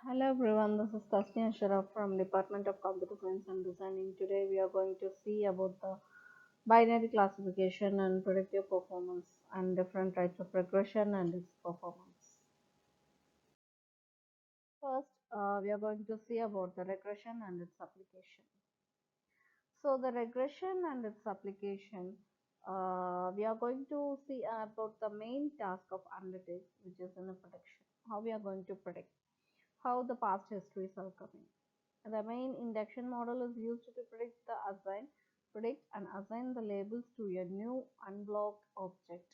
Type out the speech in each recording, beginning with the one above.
Hello everyone, this is A.THASNI from Department of Computer Science and Designing. Today we are going to see about the binary classification and predictive performance and different types of regression and its performance. First, we are going to see about the regression and its application. So the regression and its application, we are going to see about the main task of analytics, which is in the prediction. How we are going to predict how the past histories are coming. The main induction model is used to predict and assign the labels to a new unblocked object.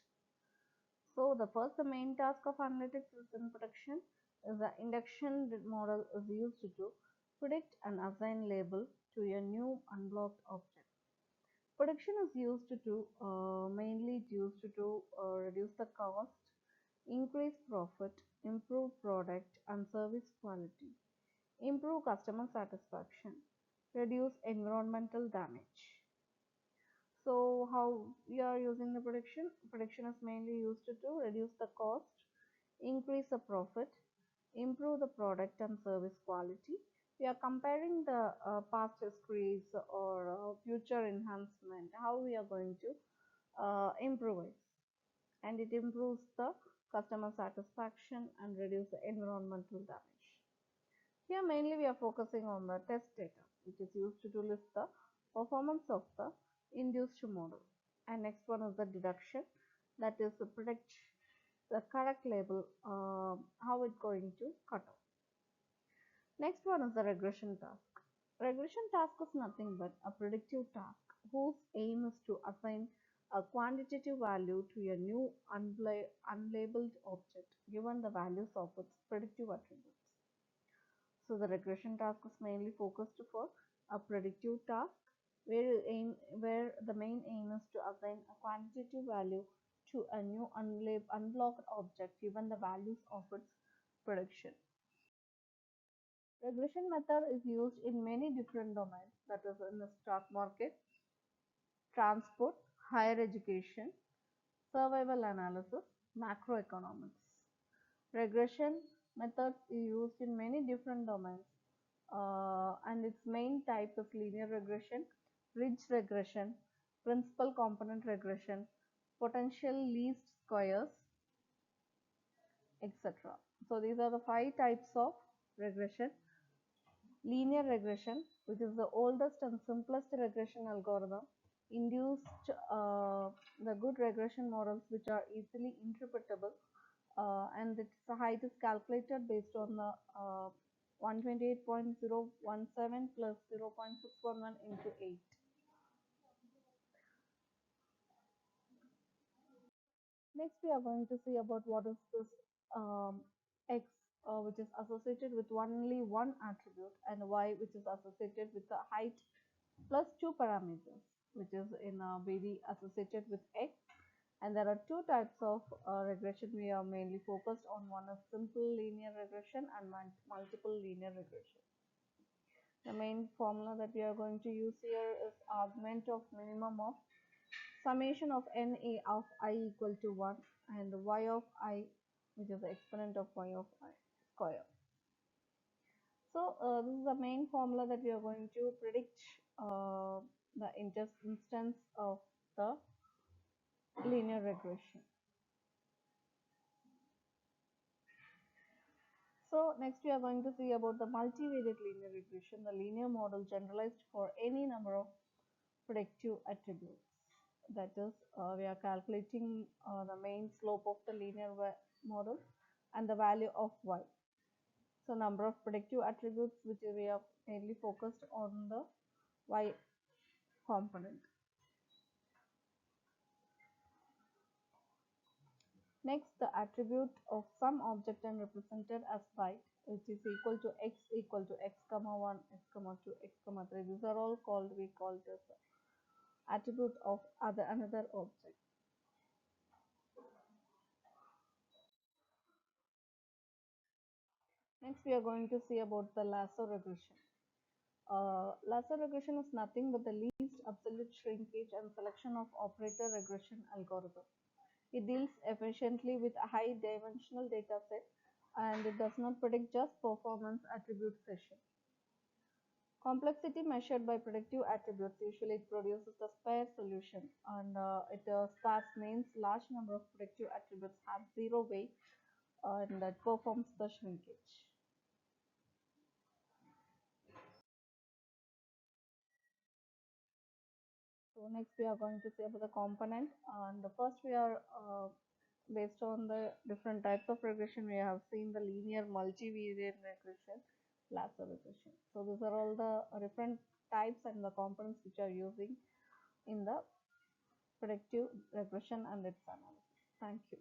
So the main task of analytics is in prediction is the induction model is used to predict and assign label to a new unblocked object. Prediction is used to mainly used to reduce the cost, increase profit, improve product and service quality, improve customer satisfaction, reduce environmental damage. So how we are using the prediction? Prediction is mainly used to reduce the cost, increase the profit, improve the product and service quality. We are comparing the past histories or future enhancement, how we are going to improve it. And it improves the customer satisfaction and reduce the environmental damage. Here mainly we are focusing on the test data, which is used to list the performance of the induced model. And next one is the deduction, that is to predict the correct label, how it's going to cut off. Next one is the regression task. Regression task is nothing but a predictive task whose aim is to assign a quantitative value to a new unlabeled object given the values of its predictive attributes. So the regression task is mainly focused for a predictive task where the main aim is to assign a quantitative value to a new unblocked object given the values of its prediction. Regression method is used in many different domains, that is in the stock market, transport, higher education, survival analysis, macroeconomics. Regression methods is used in many different domains, and its main type is linear regression, ridge regression, principal component regression, potential least squares, etc. So these are the 5 types of regression. Linear regression, which is the oldest and simplest regression algorithm, induced the good regression models which are easily interpretable, and its height is calculated based on the 128.017 plus 0.611 into 8. Next, we are going to see about what is this x, which is associated with only one attribute, and y, which is associated with the height plus two parameters, which is in BD associated with x. And there are two types of regression we are mainly focused on. One is simple linear regression and multiple linear regression. The main formula that we are going to use here is augment of minimum of summation of NA of I equal to 1 and y of I, which is the exponent of y of I square. So this is the main formula that we are going to predict the instance of the linear regression. So next we are going to see about the multivariate linear regression, the linear model generalized for any number of predictive attributes. That is, we are calculating the main slope of the linear model and the value of y. So number of predictive attributes which we have mainly focused on the y component. Next, the attribute of some object and represented as byte, which is equal to x comma 1, x comma 2, x comma 3. These are all called, we call this attribute of another object. Next, we are going to see about the lasso regression. Lasso regression is nothing but the least absolute shrinkage and selection of operator regression algorithm. It deals efficiently with a high dimensional data set, and it does not predict just performance attribute session. Complexity measured by predictive attributes, usually it produces a spare solution, and sparse means large number of predictive attributes have zero weight and that performs the shrinkage. So next we are going to see about the component, and the first we are based on the different types of regression. We have seen the linear multivariate regression, lasso regression. So these are all the different types and the components which are using in the predictive regression and its analysis. Thank you.